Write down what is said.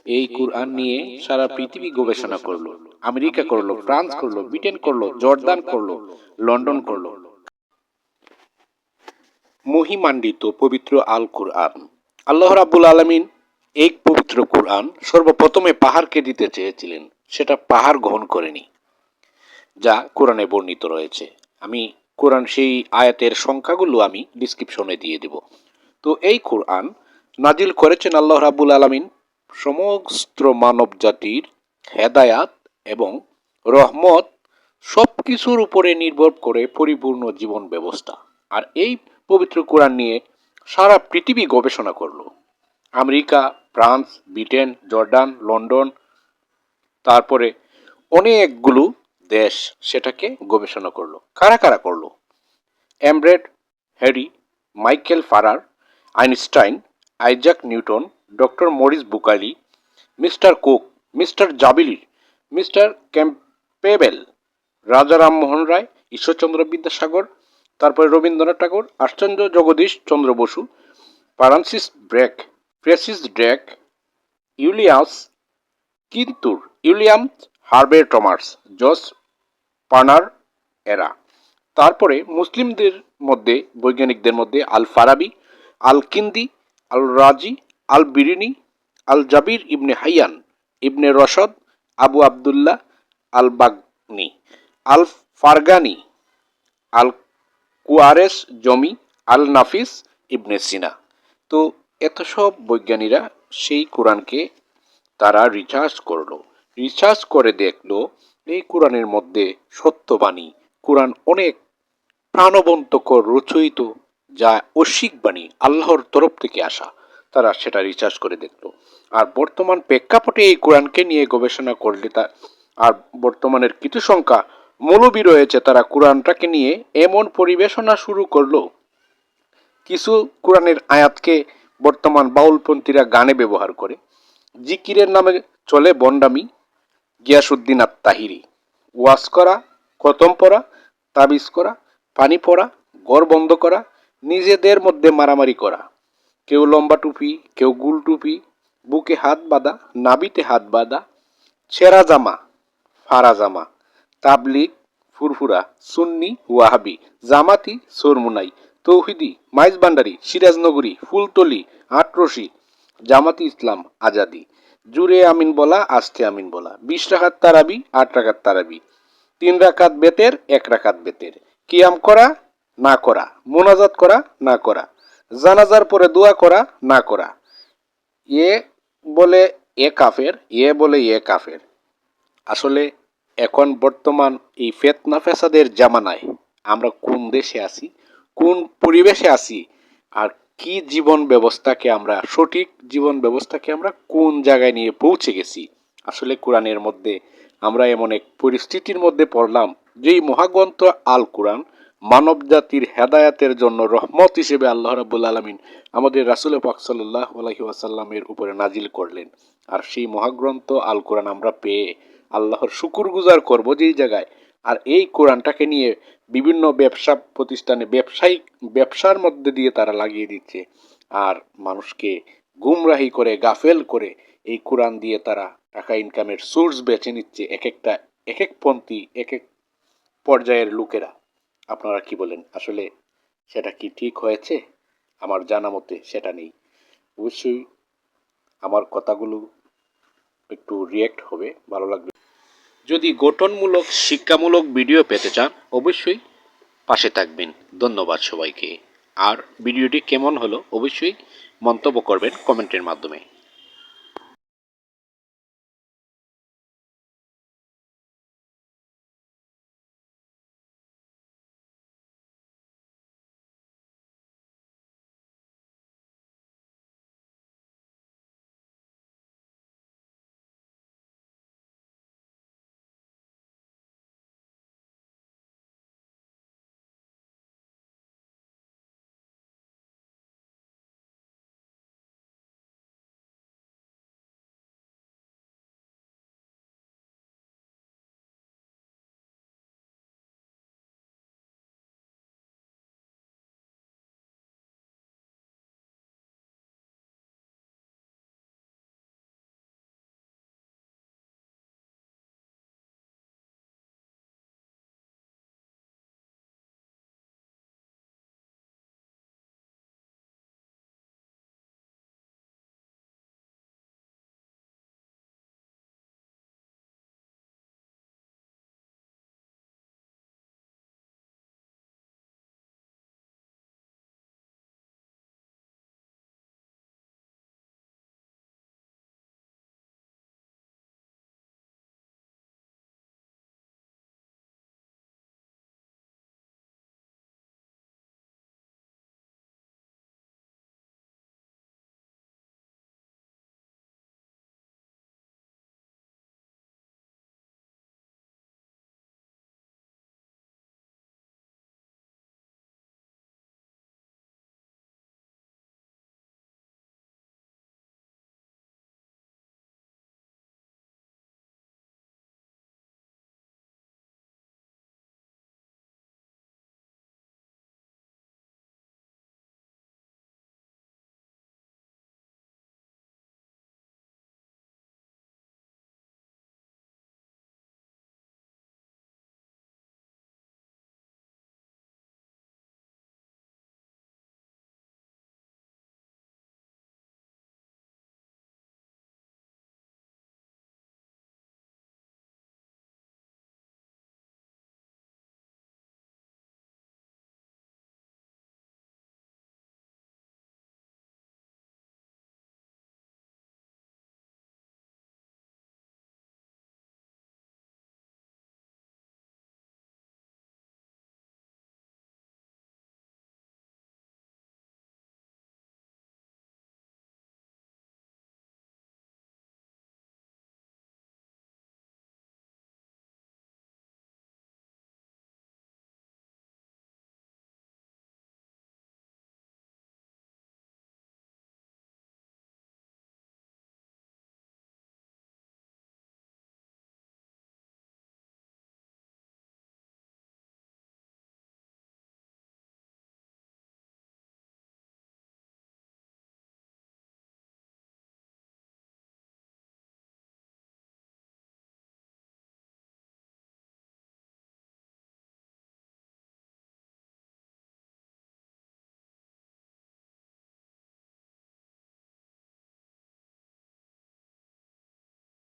এই কুরআন নিয়ে সারা পৃথিবী গবেষণা করলো, আমেরিকা করলো, ফ্রান্স করলো, ব্রিটেন করলো, জর্দান করলো, লন্ডন করলো। মহিমান্বিত পবিত্র আল কুরআন। আল্লাহ রাব্বুল আলামিন এই পবিত্র কুরআন সর্বপ্রথমে পাহাড়কে দিতে চেয়েছিলেন, সেটা পাহাড় গ্রহণ করেনি, যা কোরআনে বর্ণিত রয়েছে। আমি কোরআন সেই আয়াতের সংখ্যাগুলো আমি ডিসক্রিপশনে দিয়ে দেব। তো এই কোরআন নাজিল করেছেন আল্লাহ রাব্বুল আলামিন সমস্ত মানব জাতির হেদায়াত এবং রহমত সব কিছুর উপরে নির্ভর করে পরিপূর্ণ জীবন ব্যবস্থা। আর এই পবিত্র কোরআন নিয়ে সারা পৃথিবী গবেষণা করলো। America, France, Britain, Jordan, London, তারপরে অনেকগুলো দেশ সেটাকে গবেষণা করলো। কারা কারা করলো? এমব্রেড Harry, Michael Faraday, Einstein, Isaac Newton, doctor Maurice Bucaille, mister Cook, mister জাবিলি, মিস্টার ক্যাম্পবেল, রাজা রামমোহন রায়, ঈশ্বরচন্দ্র বিদ্যাসাগর, তারপরে রবীন্দ্রনাথ ঠাকুর, আশ্চর্য জগদীশ চন্দ্র বসু, ফ্রান্সিস ব্রেক, ফ্রেসিস ড্রেক, ইউলিয়াস কিন্তুর, উইলিয়াম হার্ভে টমাস, জর্জ পার্নার এরা। তারপরে মুসলিমদের মধ্যে, বৈজ্ঞানিকদের মধ্যে আল ফারাবি, আল কিন্দি, আল রাজি, আল বিরিনি, আল জাবির ইবনে হাইয়ান, ইবনে রশদ, আবু আবদুল্লাহ আল বাগনি, আল ফারগানি, আল কুয়ারেস জমি, আল নাফিস ইবনে সিনা। তো এত সব বৈজ্ঞানীরা সেই কোরআনকে তারা রিসার্চ করে দেখলো এই কোরআনের মধ্যে সত্যবাণী, কোরআন অনেক প্রাণবন্তকর রচয়িত, যা ঐশিক বাণী আল্লাহর তরফ থেকে আসা। তারা সেটা রিসার্চ করে দেখলো। আর বর্তমান প্রেক্ষাপটে এই কোরআনকে নিয়ে গবেষণা করলে আর বর্তমানের কিছু সংখ্যা মৌলবী রয়েছে, তারা কোরআনটাকে নিয়ে এমন পরিবেশনা শুরু করলো, কিছু কোরআনের আয়াতকে বর্তমান বাউলপন্থীরা গানে ব্যবহার করে, জিকিরের নামে চলে বন্ডামি, গিয়াসউদ্দিন আত তাহিরি, ওয়াজ করা, খতম পড়া, তাবিজ করা, পানি পড়া, ঘর বন্ধ করা, নিজেদের মধ্যে মারামারি করা, কেউ লম্বা টুপি, কেউ গুল টুপি, বুকে হাত বাঁধা, নাবিতে হাত বাঁধা, ছেঁড়া জামা, ফাড়া জামা, তাবলিগ, ফুরফুরা, সুন্নি, ওয়াহাবি, জামাতি, সোরমুনাই, তৌহিদি, মাইজ ভান্ডারি, সিরাজনগরী, ফুলতলি, আটরশি, জামাতি ইসলাম, আজাদি, জুড়ে আমিন বলা, আস্তে আমিন বলা, 20 রাকাত তারাবি, 8 রাকাত তারাবি, 3 রাকাত বেতের, 1 রাকাত বেতের, কিয়াম করা না করা, মোনাজাত করা না করা, জানাজার পরে দোয়া করা না করা, এ বলে এ কাফের, এ বলে এ কাফের। আসলে এখন বর্তমান এই ফেতনা ফেসাদের জামানায় আমরা কোন দেশে আছি, কোন পরিবেশে আছি, আর কি জীবন ব্যবস্থাকে আমরা, সঠিক জীবন ব্যবস্থাকে আমরা কোন জায়গায় নিয়ে পৌঁছে গেছি। আসলে কোরআনের মধ্যে আমরা এমন এক পরিস্থিতির মধ্যে পড়লাম, যেই মহাগ্রন্থ আল কোরআন মানব জাতির হেদায়াতের জন্য রহমত হিসেবে আল্লাহ রাব্বুল আলামিন আমাদের রাসূল পাক সাল্লাল্লাহু আলাইহি ওয়াসাল্লামের উপরে নাজিল করলেন। আর সেই মহাগ্রন্থ আল কোরআন আমরা পেয়ে আল্লাহর শুকুরগুজার করব যেই জায়গায়। আর এই কোরআনটাকে নিয়ে বিভিন্ন ব্যবসা প্রতিষ্ঠানে ব্যবসার মধ্যে দিয়ে তারা লাগিয়ে দিচ্ছে, আর মানুষকে গুমরাহি করে, গাফেল করে এই কোরআন দিয়ে তারা টাকা ইনকামের সোর্স বেছে নিচ্ছে এক এক পন্থী, এক এক পর্যায়ের লোকেরা। আপনারা কি বলেন? আসলে সেটা কি ঠিক হয়েছে? আমার জানা মতে সেটা নেই। অবশ্যই আমার কথাগুলো একটু রিয়েক্ট হবে, ভালো লাগবে। যদি গঠনমূলক শিক্ষামূলক ভিডিও পেতে চান অবশ্যই পাশে থাকবেন। ধন্যবাদ সবাইকে। আর ভিডিওটি কেমন হলো অবশ্যই মন্তব্য করবেন কমেন্টের মাধ্যমে।